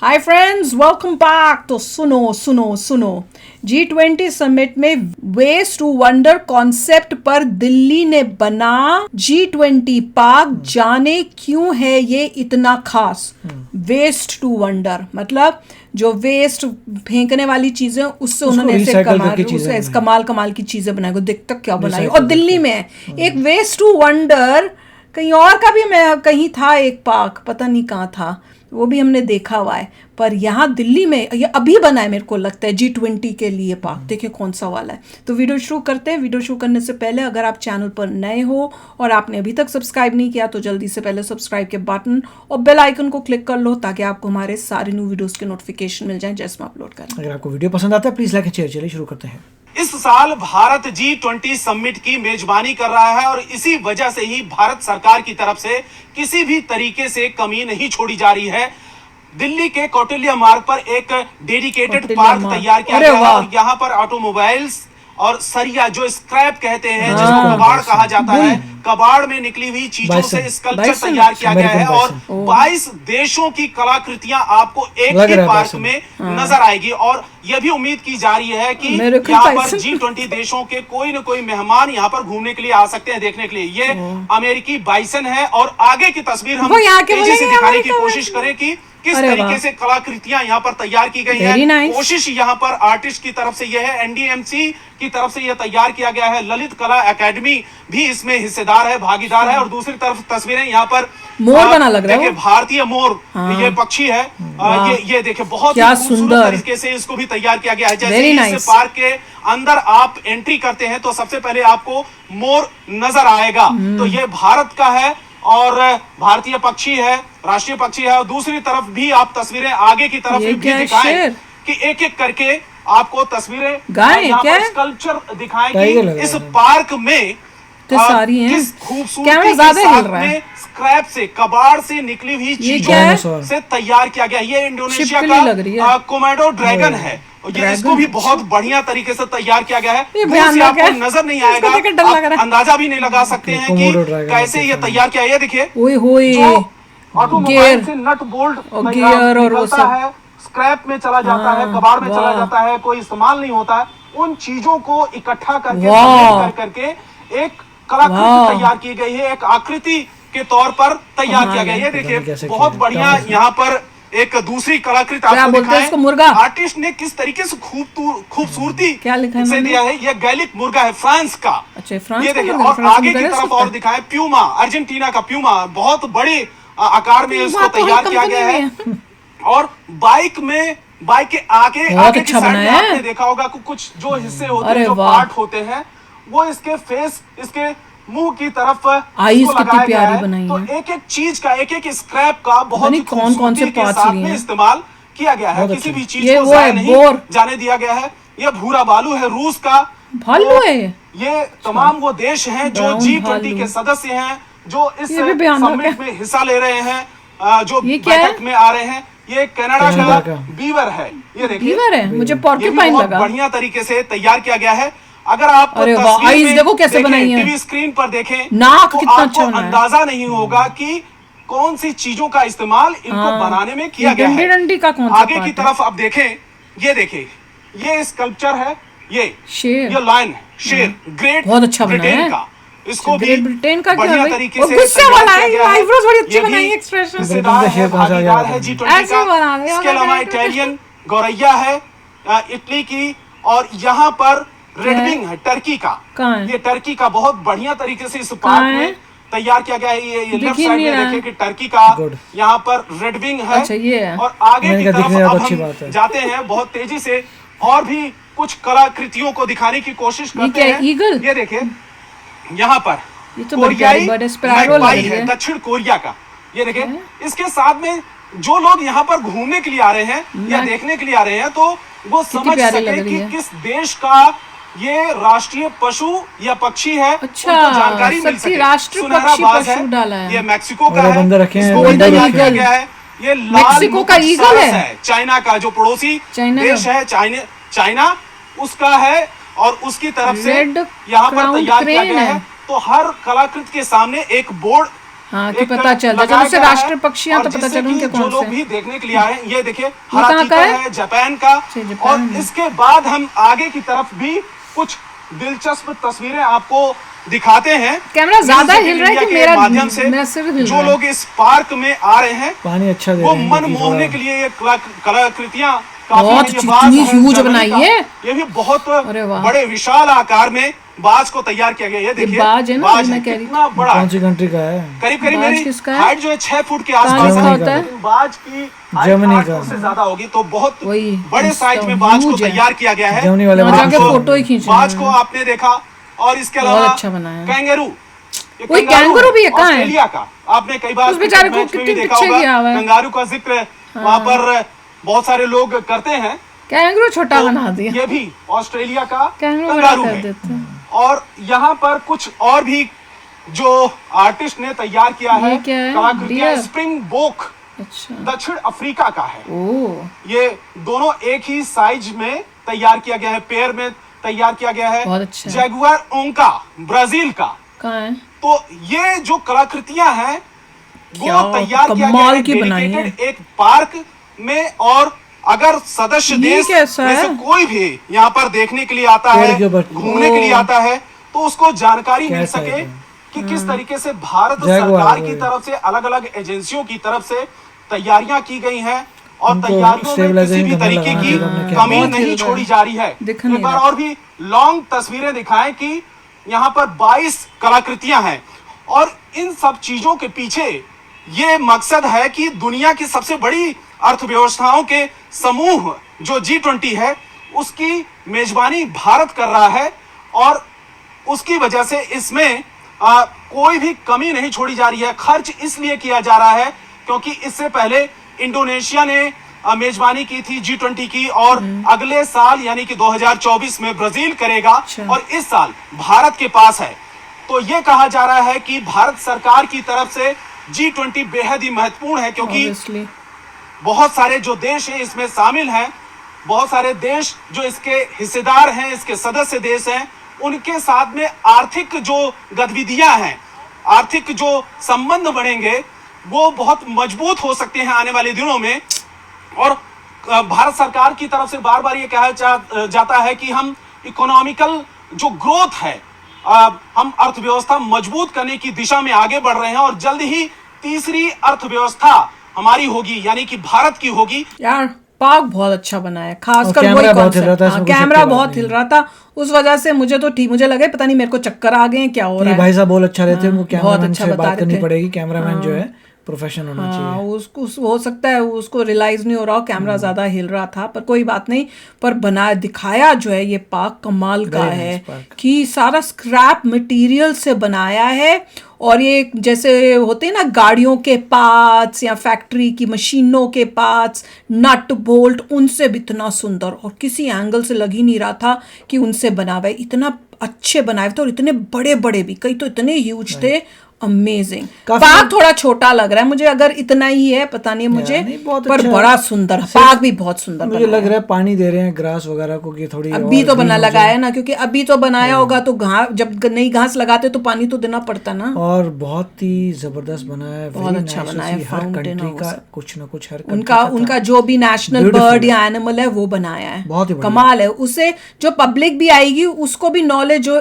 Hi friends, welcome back. तो सुनो सुनो सुनो, G20 समिट में वेस्ट टू वंडर कॉन्सेप्ट पर दिल्ली ने बना G20 पार्क। जाने क्यों है ये इतना खास। वेस्ट टू वंडर मतलब जो वेस्ट फेंकने वाली चीजें उससे उन्होंने ऐसे कमाल कमाल की चीजें बनाई। को देख तक क्या बनाई। और दिल्ली में एक वेस्ट टू वंडर, कहीं और का भी मैं कहीं था एक पार्क, पता नहीं कहाँ था, वो भी हमने देखा हुआ है। पर यहाँ दिल्ली में ये अभी बना है, मेरे को लगता है G20 के लिए पार्क। देखिए कौन सा वाला है। तो वीडियो शुरू करते हैं। वीडियो शुरू करने से पहले अगर आप चैनल पर नए हो और आपने अभी तक सब्सक्राइब नहीं किया तो जल्दी से पहले सब्सक्राइब के बटन और बेल आइकन को क्लिक कर लो ताकि आपको हमारे सारे न्यू वीडियोस के नोटिफिकेशन मिल जाए जैसे हम अपलोड करें। अगर आपको वीडियो पसंद आता है प्लीज लाइक एंड शेयर। चलिए शुरू करते हैं। इस साल भारत G20 समिट की मेजबानी कर रहा है और इसी वजह से ही भारत सरकार की तरफ से किसी भी तरीके से कमी नहीं छोड़ी जा रही है। दिल्ली के कौटिल्य मार्ग पर एक डेडिकेटेड पार्क तैयार किया गया है और यहाँ पर ऑटोमोबाइल्स और सरिया, जो स्क्रैप कहते हैं, जिसको कबाड़ कहा जाता है, कबाड़ में निकली हुई चीजों से स्कल्पचर तैयार किया गया है और 22 देशों की कलाकृतियां आपको एक ही पार्क में नजर आएगी। और यह भी उम्मीद की जा रही है कि यहाँ पर G20 देशों के कोई न कोई मेहमान यहाँ पर घूमने के लिए आ सकते हैं, देखने के लिए। ये अमेरिकी बाइसन है और आगे की तस्वीर हम तेजी से दिखाने की कोशिश करें कि किस तरीके से कलाकृतियां यहाँ पर तैयार की गई हैं। कोशिश यहाँ पर आर्टिस्ट की तरफ से यह है, NDMC की तरफ से यह तैयार किया गया है, ललित कला एकेडमी भी इसमें हिस्सेदार है, भागीदार है। और दूसरी तरफ तस्वीरें यहाँ पर मोर बना लग रहा है, देखिए भारतीय मोर, ये पक्षी है। ये देखिए बहुत ही खूबसूरत तरीके से इसको भी तैयार किया गया है। जैसे इस पार्क के अंदर आप एंट्री करते हैं तो सबसे पहले आपको मोर नजर आएगा। तो ये भारत का है और भारतीय पक्षी है, राष्ट्रीय पक्षी है। और दूसरी तरफ भी आप तस्वीरें आगे की तरफ भी दिखाएं कि एक एक करके आपको तस्वीरें यहाँ पर स्कल्पचर दिखाएं कि इस पार्क में सारी हैं, किस खूबसूरती के साथ में स्क्रैप से, कबाड़ से निकली हुई चीजों से तैयार किया गया। ये इंडोनेशिया का कोमोडो ड्रैगन है। ये इसको भी बहुत बढ़िया तरीके से तैयार किया गया है। से आपको नजर नहीं आएगा, आप अंदाजा भी नहीं लगा सकते हैं कि कैसे ये तैयार किया है। ये देखिए ऑटोमोबाइल से नट बोल्ट गियर और वो सब है, स्क्रैप में चला जाता है, कबाड़ में चला जाता है, कोई इस्तेमाल नहीं होता है। उन चीजों को इकट्ठा करके एक कलाकृति तैयार की गई है, एक आकृति के तौर पर तैयार किया गया। ये देखिए बहुत बढ़िया यहाँ पर एक दूसरी कलाकृति आपको दिखाएं। आर्टिस्ट ने किस तरीके से खूबसूरती से दिया है। यह गैलिक मुर्गा है, फ्रांस का। ये देखिए और आगे की तरफ और दिखाएं, प्यूमा, अर्जेंटीना का प्यूमा, बहुत बड़े आकार में इसको तैयार किया गया है। और बाइक के आगे की साइड में आपने देखा होगा कुछ जो हिस्से होते हैं, जो पार्ट होते हैं, वो इसके फेस, इसके मुंह की तरफ आईज कितनी प्यारी बनाई है। तो एक एक चीज का, एक एक स्क्रैप का बहुत ही खूबसूरती के साथ में इस्तेमाल किया गया है। किसी भी चीज को जाया नहीं जाने दिया गया है। ये भूरा भालू है, रूस का भालू है। ये तमाम वो देश हैं जो G20 के सदस्य हैं, जो इस समिट में हिस्सा ले रहे हैं, जो बैठक में आ रहे हैं। ये कनाडा का बीवर है। ये देखिए, मुझे पोर्क्यूपाइन लगा। बढ़िया तरीके से तैयार किया गया है। अगर आप आईज देखो कैसे बनाई है, टीवी स्क्रीन पर देखें, नाक तो कितना आपको अंदाजा नहीं होगा कि कौन सी चीजों का इस्तेमाल इनको बनाने में किया गया है। आगे की तरफ आप देखें, ये देखिए, ये स्कल्पचर है, ये लायन, शेर, ग्रेट बहुत अच्छा ब्रिटेन का। इसको भी ब्रिटेन का बढ़िया तरीके से गुस्से वाला है, आईब्रोज बड़ी अच्छी बनाई है, एक्सप्रेशन भागीदार है G20 का। इसके अलावा इटालियन गौरैया है, इटली की, और यहाँ पर रेड विंग है, टर्की का। ये टर्की का बहुत बढ़िया तरीके से इस पार्क में तैयार किया गया है। ये लेफ्ट साइड में देखिए कि टर्की का यहाँ पर रेड विंग है। और आगे की तरफ अब हम जाते हैं बहुत तेजी से और भी कुछ कलाकृतियों को दिखाने की कोशिश करते हैं। ये देखिए यहाँ पर कोरियाई मैगपाई है, दक्षिण कोरिया का। ये देखिए, इसके साथ में जो लोग यहाँ पर घूमने के लिए आ रहे हैं या देखने के लिए आ रहे हैं, तो वो समझ सके कि किस देश का ये राष्ट्रीय पशु या पक्षी है। अच्छा, जानकारी मिल सके। राष्ट्रीय पशु डाला है। ये मैक्सिको का है, ये मैक्सिको का ईगल है। चाइना का जो पड़ोसी देश है, चाइना उसका है, और उसकी तरफ से यहाँ पर तैयार किया गया है। तो हर कलाकृति के सामने एक बोर्ड हाँ, कि एक पता चल जाए। लगाया जैसे गया है, राष्ट्रीय पक्षी हैं और तो पता जिससे चले उनके कि कौन जो लोग से भी देखने के लिए आए, ये देखिए कहाँ हाथी का का है? है, जापान का। अच्छा, और जापान में। इसके बाद हम आगे की तरफ भी कुछ दिलचस्प तस्वीरें आपको दिखाते हैं। कैमरा ज्यादा न्यूज़ हिल रहा है इंडिया कि के मेरा माध्यम से मेरा सिर हिल जो रहा है? लोग इस पार्क में आ रहे हैं पानी अच्छा दे वो रहे हैं मन क्योंकि मोहने थोड़ा- के लिए ये कलाकृतियां काफी बहुत हैं। ये इतनी बाज है huge जर्मनी बनाई का। है। ये भी बहुत अरे वाह। बड़े विशाल आकार में बाज को तैयार किया गया। ये देखिए बाज है ना, बाज ये है, मैं कह रही कितना बड़ा कौन है। सी कंट्री का है? करीब करीब बाज मेरी किसका है? हाइट जो है 6 फुट के कहाँ आसपास किसका है। होता है? लेकिन बाज की हाइट जर्मनी 8 का। फुट से ज्यादा होगी, तो बहुत वही, बड़े इसका साइज में बाज को huge है। तैयार किया गया है। जर्मनी वाले वहाँ बहुत जाके अच्छा फोटो ही खींच बाज रहे को हैं। आपने देखा। और इसके बहुत अलावा अच्छा बनाया है। कैंगरू, ये वही कैंगरू भी है, कहाँ है? ऑस्ट्रेलिया का। आपने कई बार उस बेचारे को मैच में भी कितने देखा पीछे होगा। गया हुआ है। कंगारू का जिक्र वहां पर बहुत सारे लोग करते हैं। कैंगरू छोटा तो बना दिया। ये भी ऑस्ट्रेलिया का कैंगरू बड़ा कंगारू कर है। देते हैं। और यहाँ पर कुछ और भी जो आर्टिस्ट ने तैयार किया ये है क्या है? कलाकृतियां, Deer? स्प्रिंग बोक अच्छा। दक्षिण अफ्रीका का है। ओ, ये दोनों एक ही साइज में तैयार किया गया है, पेयर में तैयार किया गया है। बहुत अच्छा है। जैगुआर ओंका ब्राजील का। कहाँ है? तो ये जो कलाकृतियां हैं वो क्या तैयार किया गया कमाल है की बनाई डेडिकेटेड एक पार्क में। और अगर सदस्य ये देश कैसा में से है? कोई भी यहाँ पर देखने के लिए आता पेड़ है, के ऊपर। घूमने के लिए आता है, तो उसको जानकारी मिल कैसा सके है? कि किस तरीके से भारत जैगुआर सरकार की वही। तरफ से अलग अलग एजेंसियों की तरफ से तैयारियां की गई हैं। और उनको तैयारियों में किसी stabilization भी करने तरीके लगाना की है, हमने क्या कमी बहुत नहीं हिल रहा छोड़ी है। जा रही है। दिख एक नहीं बार रहा। और भी लॉन्ग तस्वीरें दिखाएं कि यहाँ पर 22 कलाकृतियां हैं। और इन सब चीजों के पीछे ये मकसद है कि दुनिया की सबसे बड़ी अर्थव्यवस्थाओं के समूह जो G20 है उसकी मेजबानी भारत कर रहा है। और उसकी वजह से इसमें कोई भी कमी नहीं छोड़ी जा रही है। खर्च इसलिए किया जा रहा है क्योंकि इससे पहले इंडोनेशिया ने मेजबानी की थी G20 की, और अगले साल यानी कि 2024 में ब्राजील करेगा। अच्छा। और इस साल भारत के पास है। तो ये कहा जा रहा है कि भारत सरकार की तरफ से G20 बेहद ही महत्वपूर्ण है, क्योंकि Obviously। बहुत सारे जो देश हैं इसमें शामिल हैं। बहुत सारे देश जो इसके हिस्सेदार हैं, इसके सदस्य देश हैं, उनके साथ में आर्थिक जो गतिविधियां हैं, आर्थिक जो संबंध बढ़ेंगे वो बहुत मजबूत हो सकते हैं आने वाले दिनों में। और भारत सरकार की तरफ से बार बार ये कहा जाता है कि हम इकोनॉमिकल जो ग्रोथ है, हम अर्थव्यवस्था मजबूत करने की दिशा में आगे बढ़ रहे हैं। और जल्द ही तीसरी अर्थव्यवस्था हमारी होगी, यानी कि भारत की होगी। यार पार्क बहुत अच्छा बना है, और खासकर कैमरा वही बहुत हिल रहा था, कॉन्सेप्ट। इसमें कोई कैमरा शक की बात बहुत नहीं हिल रहा था, उस वजह से मुझे तो ठीक, मुझे लगे पता नहीं मेरे को चक्कर आ गए हैं, क्या हो रहा ये है। भाई साहब बहुत अच्छा रहते हैं। वो बहुत कैमरामैन अच्छा से बता बात रहे करनी थे। पड़ेगी। कैमरामैन जो है प्रोफेशनल होना हाँ, चाहिए। उसको हो सकता है उसको रियलाइज नहीं हो रहा हो, कैमरा ज्यादा हिल रहा था, पर कोई बात नहीं। पर बना दिखाया जो है ये पार्क कमाल का Very nice है park। कि सारा स्क्रैप मटेरियल से बनाया है। और ये जैसे होते हैं ना गाड़ियों के पार्ट्स या फैक्ट्री की मशीनों के पार्ट्स, नट बोल्ट, उनसे भी इतना सुंदर, और किसी एंगल से लग ही नहीं रहा था कि उनसे बना हुआ है। इतना अच्छे बनाए थे और इतने बड़े बड़े भी, कई तो इतने ह्यूज थे। अमेजिंग। पार्क थोड़ा छोटा लग रहा है मुझे, अगर इतना ही है पता नहीं मुझे, नहीं, बहुत पर अच्छा बड़ा सुंदर पार्क भी बहुत सुंदर मुझे बना लग है। रहा है पानी दे रहे हैं ग्रास वगैरह को कि थोड़ी अभी और तो green बना हो लगाया जाए। ना, क्योंकि अभी तो बनाया होगा तो घास, जब नई घास लगाते तो पानी तो देना पड़ता ना। और बहुत ही जबरदस्त बना है। बहुत very अच्छा nice। बनाया है, उसी हर fountain कंट्री और वो का सब। कुछ ना कुछ हर उनका country का था। उनका जो भी नेशनल Beautiful बर्ड है। या एनिमल है वो बनाया है, बहुत ही बढ़िया। कमाल है। उससे जो पब्लिक भी आएगी उसको भी नॉलेज, जो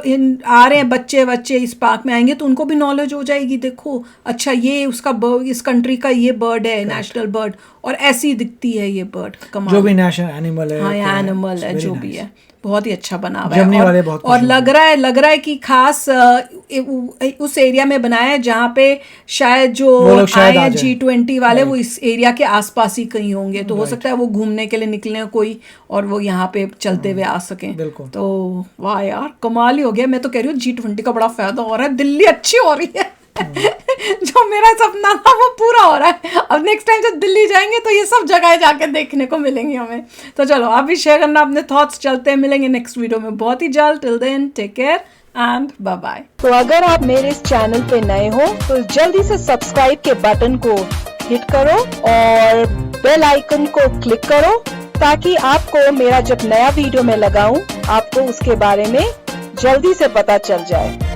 आ रहे हैं बच्चे इस पार्क में आएंगे तो उनको भी नॉलेज हो जाएगी। देखो अच्छा ये उसका इस कंट्री का ये बर्ड है, नेशनल बर्ड, और ऐसी दिखती है ये बर्ड। कमाल। जो भी नेशनल एनिमल है, हाँ कोई एनिमल है very जो nice। भी है, बहुत ही अच्छा बना हुआ जर्मनी है। वाले बहुत और खुश लग रहा है कि खास उस एरिया में बनाया है जहाँ पे शायद जो वो लोग शायद आए आ जाएं। G20 वाले वो इस एरिया के आसपास ही कहीं होंगे, तो हो सकता है वो घूमने के लिए निकले कोई और वो यहाँ पे चलते हुए आ सकें। बिल्कुल। तो वाह यार कमाल ही हो गया। मैं तो कह रही हूँ G20 का बड़ा फायदा हो रहा है, दिल्ली अच्छी हो रही है। जो मेरा सपना था वो पूरा हो रहा है। अब नेक्स्ट टाइम जब दिल्ली जाएंगे तो ये सब जगह जाके देखने को मिलेंगी हमें। तो चलो आप भी शेयर करना अपने थॉट्स, चलते हैं मिलेंगे नेक्स्ट वीडियो में बहुत ही जल्द। Till then take care and bye bye. तो अगर आप मेरे इस चैनल पे नए हो तो जल्दी से सब्सक्राइब के बटन को हिट करो और बेल आइकन को क्लिक करो, ताकि आपको मेरा जब नया वीडियो मैं लगाऊं आपको उसके बारे में जल्दी से पता चल जाए।